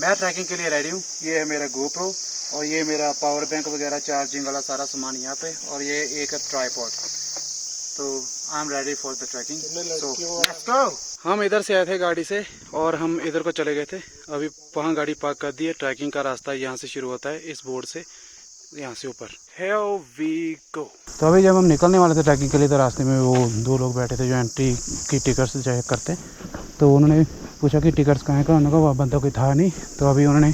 मैं ट्रैकिंग के लिए रेडी हूँ। ये है मेरा GoPro और ये मेरा पावर बैंक वगैरह चार्जिंग वाला सारा सामान यहाँ पे, और ये एक ट्राइपॉड। तो I am ready for the trekking, so let's go. हम इधर से आए थे गाड़ी से और हम इधर को चले गए थे। अभी वहाँ गाड़ी पार्क कर दी है। ट्रैकिंग का रास्ता यहाँ से शुरू होता है, इस बोर्ड से, यहाँ से ऊपर। Here we go। तो अभी जब हम निकलने वाले थे ट्रैकिंग के लिए, तो रास्ते में वो दो लोग बैठे थे जो एंट्री की टिकट्स चेक करते। तो उन्होंने पूछा कि टिकट्स कहाँ का, उन्होंने कहा वहाँ बंदा कोई था नहीं। तो अभी उन्होंने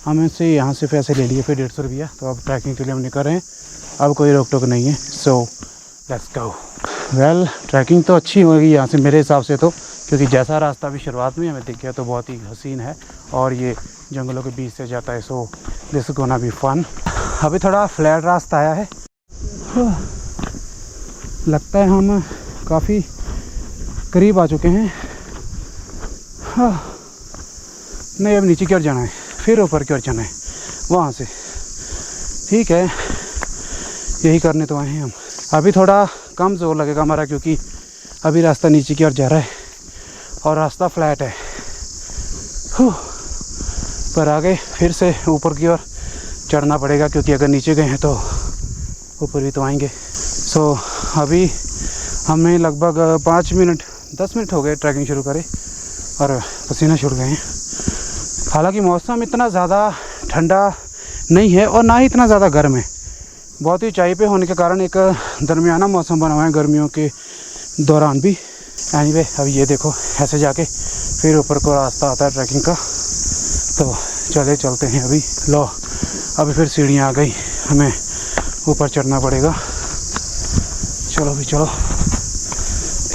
हमें से यहाँ से पैसे ले लिए, फिर 150 रुपया। तो अब ट्रैकिंग के लिए हम निकल रहे हैं, अब कोई रोक टोक नहीं है। So let's go. Well, trekking तो अच्छी होगी यहाँ से मेरे हिसाब से, तो क्योंकि जैसा रास्ता भी शुरुआत में हमें दिख गया तो बहुत ही हसीन है और ये जंगलों के बीच से जाता है। So this gonna be fun. अभी थोड़ा फ्लैट रास्ता आया है, लगता है हम काफ़ी करीब आ चुके हैं। नहीं, अब नीचे की ओर जाना है, फिर ऊपर की ओर जाना है वहाँ से। ठीक है, यही करने तो आए हैं हम। अभी थोड़ा कम जोर लगेगा हमारा, क्योंकि अभी रास्ता नीचे की ओर जा रहा है और रास्ता फ्लैट है। पर आगे फिर से ऊपर की ओर चढ़ना पड़ेगा, क्योंकि अगर नीचे गए हैं तो ऊपर भी तो आएंगे। सो अभी हमें लगभग 10 मिनट हो गए ट्रैकिंग शुरू करे और पसीना छूट गए हैं। हालांकि मौसम इतना ज़्यादा ठंडा नहीं है और ना ही इतना ज़्यादा गर्म है। बहुत ही ऊंचाई पे होने के कारण एक दरमियाना मौसम बना हुआ है गर्मियों के दौरान भी। एनीवे, अब ये देखो, ऐसे जाके फिर ऊपर को रास्ता आता है ट्रैकिंग का। तो चलते हैं अभी। लो, अभी फिर सीढ़ियाँ आ गई, हमें ऊपर चढ़ना पड़ेगा। चलो भी चलो,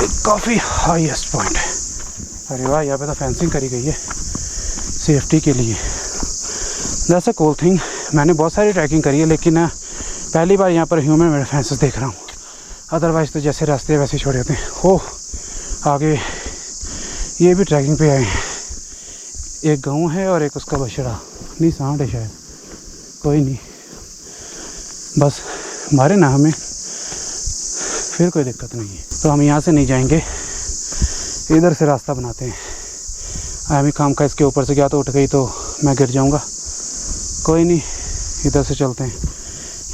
एक काफ़ी हाईएस्ट पॉइंट है। अरे वाह, यहाँ पे तो फेंसिंग करी गई है सेफ्टी के लिए। That's a cool thing. मैंने बहुत सारी ट्रैकिंग करी है, लेकिन पहली बार यहाँ पर ह्यूमन फेंसेस देख रहा हूँ। अदरवाइज़ तो जैसे रास्ते वैसे छोड़े होते हैं। हो, आगे ये भी ट्रैकिंग पे आए हैं। एक गाँव है और एक उसका बछड़ा, नहीं सांड है शायद, कोई नहीं, बस मारे ना हमें, फिर कोई दिक्कत नहीं है। तो हम यहाँ से नहीं जाएंगे, इधर से रास्ता बनाते हैं। आमी काम का इसके ऊपर से गया तो उठ गई तो मैं गिर जाऊँगा। कोई नहीं, इधर से चलते हैं,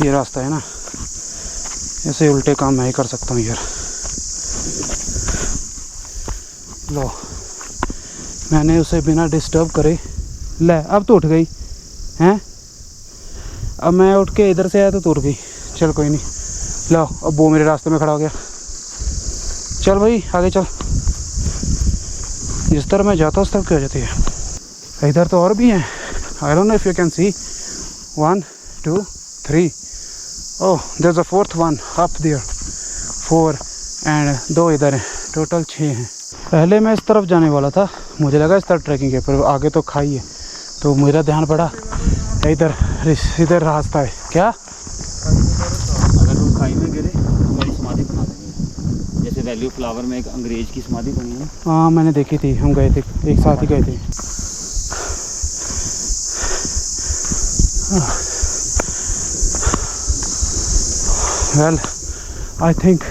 ये रास्ता है ना। ऐसे उल्टे काम मैं ही कर सकता हूँ यार। लो, मैंने उसे बिना डिस्टर्ब करे, ले अब तो उठ गई हैं। अब मैं उठ के इधर से आया तो उठ गई। चल कोई नहीं, लो, अब वो मेरे रास्ते में खड़ा हो गया। चल भाई आगे चल। जिस तरह मैं जाता हूँ उस तरफ क्या हो जाती है। इधर तो और भी हैं। I don't know if you can see. 1 2 3। Oh, there is a fourth one up there. 4 and 2 इधर हैं, टोटल 6 हैं। पहले मैं इस तरफ जाने वाला था, मुझे लगा इस तरफ ट्रैकिंग है, पर आगे तो खाई है। तो मेरा ध्यान पड़ा इधर रास्ता है। क्या अगर तुम खाई में गिरे तो समाधि बना देंगे, जैसे वैल्यू फ्लावर में एक अंग्रेज की समाधि बनी है। हाँ, मैंने देखी थी, हम गए थे, एक साथ ही गए थे। Well, I think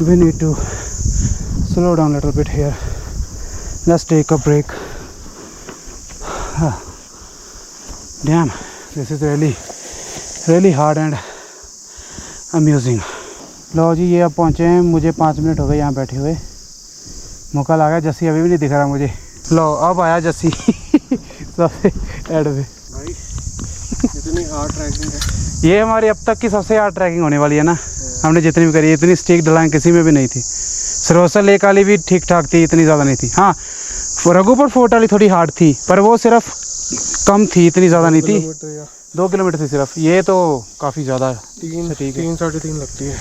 we need to slow down a little bit here. Let's take a break. Damn, this is really hard and amusing. लो जी, ये अब पहुँचे हैं। मुझे 5 मिनट हो गए यहाँ बैठे हुए। मौका लगा, जस्सी अभी भी नहीं दिख रहा मुझे। लो, अब आया जस्सी सबसे एड पे। भाई इतनी हार्ड ट्रैकिंग है ये हमारी अब तक की सबसे हार्ड ट्रैकिंग होने वाली है ना। हमने जितनी भी करी, इतनी स्टिक ढलान किसी में भी नहीं थी। सरोसा लेक वाली भी ठीक ठाक थी, इतनी ज़्यादा नहीं थी। हाँ, रघुपुर फोर्ट वाली थोड़ी हार्ड थी, पर वो सिर्फ कम थी, इतनी ज़्यादा नहीं थी। 2 किलोमीटर थी सिर्फ। ये तो काफ़ी ज़्यादा 3 साढ़े 3 लगती है।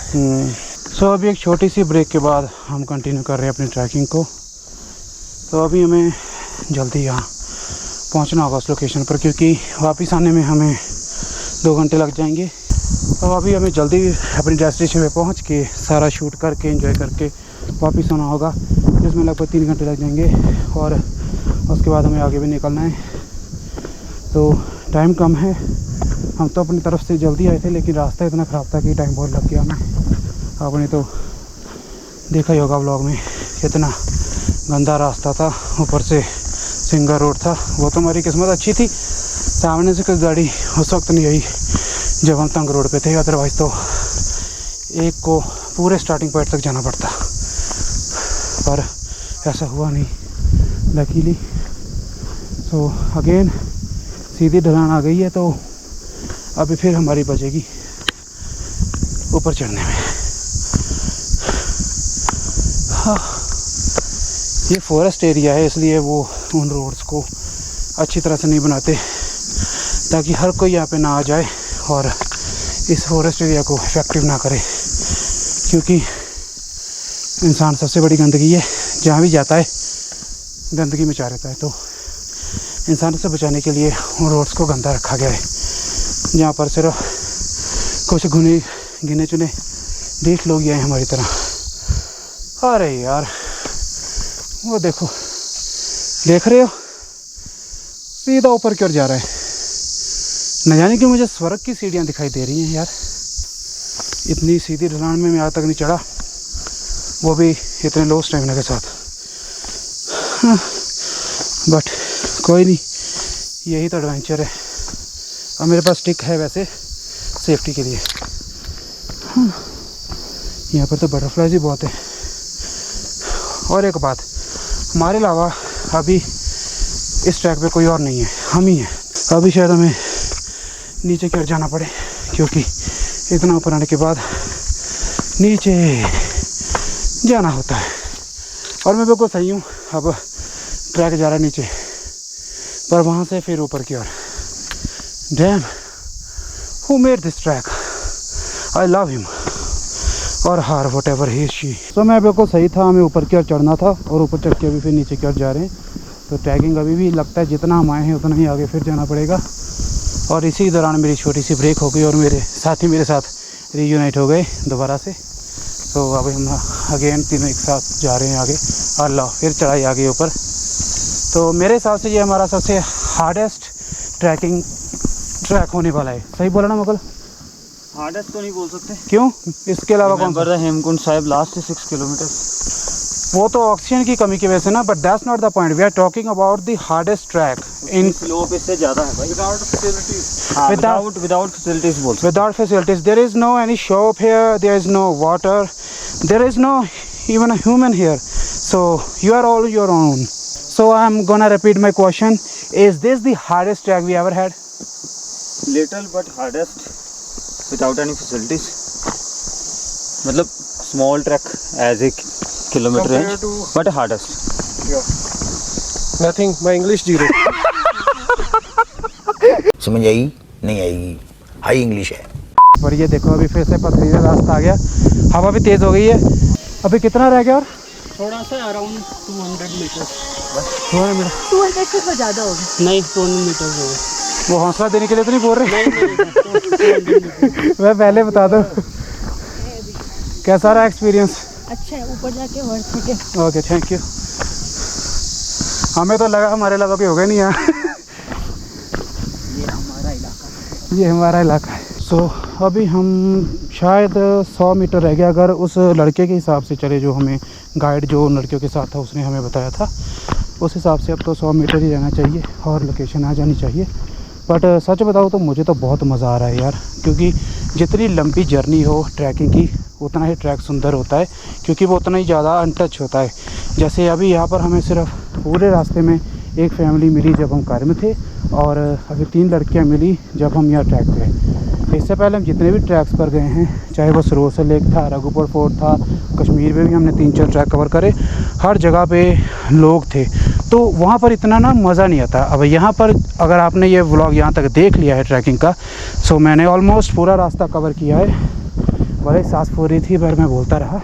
सो अभी एक छोटी सी ब्रेक के बाद हम कंटिन्यू कर रहे हैं अपनी ट्रैकिंग को। तो अभी हमें जल्दी यहाँ पहुँचना होगा उस लोकेशन पर, क्योंकि वापस आने में हमें 2 घंटे लग जाएंगे। तो अभी हमें जल्दी अपनी डेस्टिनेशन पे पहुँच के सारा शूट करके एंजॉय करके वापस आना होगा, जिसमें लगभग 3 घंटे लग जाएंगे। और उसके बाद हमें आगे भी निकलना है, तो टाइम कम है। हम तो अपनी तरफ से जल्दी आए थे, लेकिन रास्ता इतना ख़राब था कि टाइम बहुत लग गया हमें। आपने तो देखा ही होगा व्लॉग में, कितना गंदा रास्ता था, ऊपर से सिंगर रोड था। वो तो हमारी किस्मत अच्छी थी, सामने से कोई गाड़ी उस वक्त नहीं आई जब हम तंग रोड पे थे, अदरवाइज़ तो एक को पूरे स्टार्टिंग पॉइंट तक जाना पड़ता, पर ऐसा हुआ नहीं लकीली। सो अगेन सीधी ढलान आ गई है, तो अभी फिर हमारी बचेगी ऊपर चढ़ने में। हाँ, ये फॉरेस्ट एरिया है, इसलिए वो उन रोड्स को अच्छी तरह से नहीं बनाते ताकि हर कोई यहाँ पे ना आ जाए और इस फॉरेस्ट एरिया को इफेक्टिव ना करे, क्योंकि इंसान सबसे बड़ी गंदगी है, जहाँ भी जाता है गंदगी मचा रहता है। तो इंसान से बचाने के लिए उन रोड्स को गंदा रखा गया है, जहाँ पर सिर्फ कुछ गिने चुने 20 लोग ही आए हमारी तरह। अरे यार वो देखो, देख रहे हो सीधा ऊपर की ओर जा रहा है। न जाने कि मुझे स्वर्ग की सीढ़ियाँ दिखाई दे रही हैं यार। इतनी सीधी ढलान में मैं आज तक नहीं चढ़ा, वो भी इतने लो स्टेमिना के साथ। बट कोई नहीं, यही तो एडवेंचर है। और मेरे पास स्टिक है वैसे सेफ्टी के लिए। यहाँ पर तो बटरफ्लाइज भी बहुत है। और एक बात, हमारे अलावा अभी इस ट्रैक पे कोई और नहीं है, हम ही हैं। अभी शायद हमें नीचे की ओर जाना पड़े, क्योंकि इतना ऊपर आने के बाद नीचे जाना होता है। और मैं बिल्कुल सही हूँ, अब ट्रैक जा रहा है नीचे, पर वहाँ से फिर ऊपर की ओर। Damn, who made this track, I love him. और हार वट एवर ही शी। तो मैं बिल्कुल सही था, हमें ऊपर की ओर चढ़ना था और ऊपर चढ़ के अभी फिर नीचे की ओर जा रहे हैं। तो ट्रैकिंग अभी भी लगता है जितना हम आए हैं उतना ही आगे फिर जाना पड़ेगा। और इसी दौरान मेरी छोटी सी ब्रेक हो गई और मेरे साथी मेरे साथ रीयूनाइट हो गए दोबारा से। तो अभी हम अगेन तीनों एक साथ जा रहे हैं आगे। और लो फिर चढ़ाई आ गई ऊपर। तो मेरे हिसाब से ये हमारा सबसे हार्डेस्ट ट्रैकिंग ट्रैक होने वाला है। सही बोला ना मुगल? हार्डेस्ट तो नहीं बोल सकते। क्यों? इसके अलावा कौन सा? हेमकुंड साहिब लास्ट 6 किलोमीटर। वो तो ऑक्सीजन की कमी की वजह से ना, but that's not the point. We are talking about the hardest track in slope इससे ज़्यादा है भाई। Without facilities. विदाउट फैसिलिटीज बोल सकते। without facilities. There is no any shop here, there is no water, there is no even a human here, so you are all your own. So I'm gonna repeat my question, is this the hardest track we ever had? Little but hardest without any facilities. मतलब small track as a kilometre range, but hardest. Nothing, my English 0। समझ आई? नहीं आएगी, high English है। पर ये देखो अभी फिर से पथरीला रास्ता आ गया, हवा भी तेज़ हो गई है। अभी कितना रह गया और? थोड़ा सा अराउंड 200 मीटर। 200 से तो ज़्यादा होगा। नहीं, 200 मीटर होगा। वो हौसला देने के लिए तो नहीं बोल रहे? नहीं, 200 मीटर। मैं पहले बता दो कैसा रहा एक्सपीरियंस? अच्छा है, ऊपर जाके वर्थ है। Okay, thank you. हमें तो लगा हमारे अलावा कोई होगा नहीं यहाँ। ये हमारा इलाका है। सो अभी हम शायद 100 मीटर रह गया, अगर उस लड़के के हिसाब से चले जो हमें गाइड जो लड़कियों के साथ था उसने हमें बताया था, उस हिसाब से अब तो 100 मीटर ही रहना चाहिए और लोकेशन आ जानी चाहिए। बट सच बताऊँ तो मुझे तो बहुत मज़ा आ रहा है यार, क्योंकि जितनी लंबी जर्नी हो ट्रैकिंग की उतना ही ट्रैक सुंदर होता है, क्योंकि वो उतना ही ज़्यादा अनटच होता है। जैसे अभी यहाँ पर हमें सिर्फ पूरे रास्ते में एक फैमिली मिली जब हम कार में थे, और अभी 3 लड़कियाँ मिली जब हम यहाँ ट्रैक पे हैं। इससे पहले हम जितने भी ट्रैक्स पर गए हैं, चाहे वो सरोवर लेक था, रघुपुर फोर्ट था, कश्मीर में भी हमने 3-4 ट्रैक कवर करे, हर जगह पे लोग थे, तो वहाँ पर इतना ना मज़ा नहीं आता। अब यहाँ पर अगर आपने ये व्लॉग यहाँ तक देख लिया है ट्रैकिंग का, सो मैंने ऑलमोस्ट पूरा रास्ता कवर किया है। बड़े सांस फूल रही थी पर मैं बोलता रहा।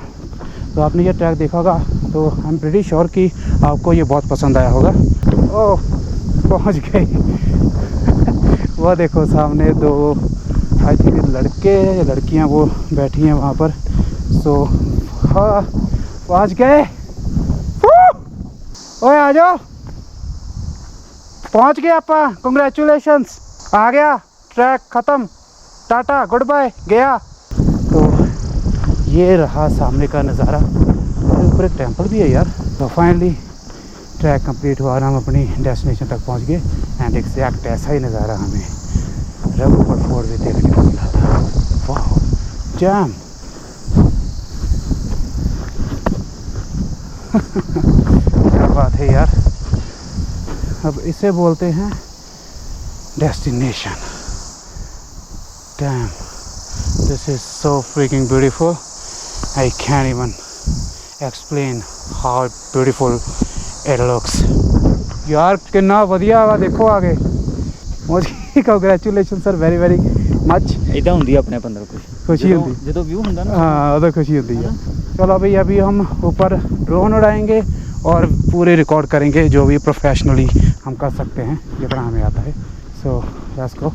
तो आपने ये ट्रैक देखा होगा, तो आई एम प्रीटी श्योर कि आपको ये बहुत पसंद आया होगा। ओह, पहुँच गए। वो देखो सामने 2 आई थिंक लड़के या लड़कियाँ वो बैठी हैं वहाँ पर। सो हाँ, पहुँच गए। ओए आ जाओ, पहुँच गए आप। कंग्रेचुलेशंस, आ गया ट्रैक ख़त्म, टाटा गुड बाय, गया। तो ये रहा सामने का नज़ारा। और ऊपर एक टेंपल भी है यार। तो फाइनली ट्रैक कंप्लीट हुआ और हम अपनी डेस्टिनेशन तक पहुंच गए। एंड एग्जैक्ट ऐसा ही नज़ारा हमें रघुपत फोर्ट भी देखने को मिला था। वाह जैम क्या बात है यार। अब इसे बोलते हैं destination. Dam this is so freaking beautiful. I can even explain how beautiful it looks. यार कितना वधिया वा देखो आगे। मुझे congratulation sir very very much. इदा होंदी अपने अंदर कुछ खुशी होंदी ਜਦੋਂ व्यू ਹੁੰਦਾ ना। हाँ उधर खुशी होती है। चलो भाई अभी हम ऊपर ड्रोन उड़ाएंगे और पूरे रिकॉर्ड करेंगे जो भी प्रोफेशनली हम कर सकते हैं जितना हमें आता है। So let's go.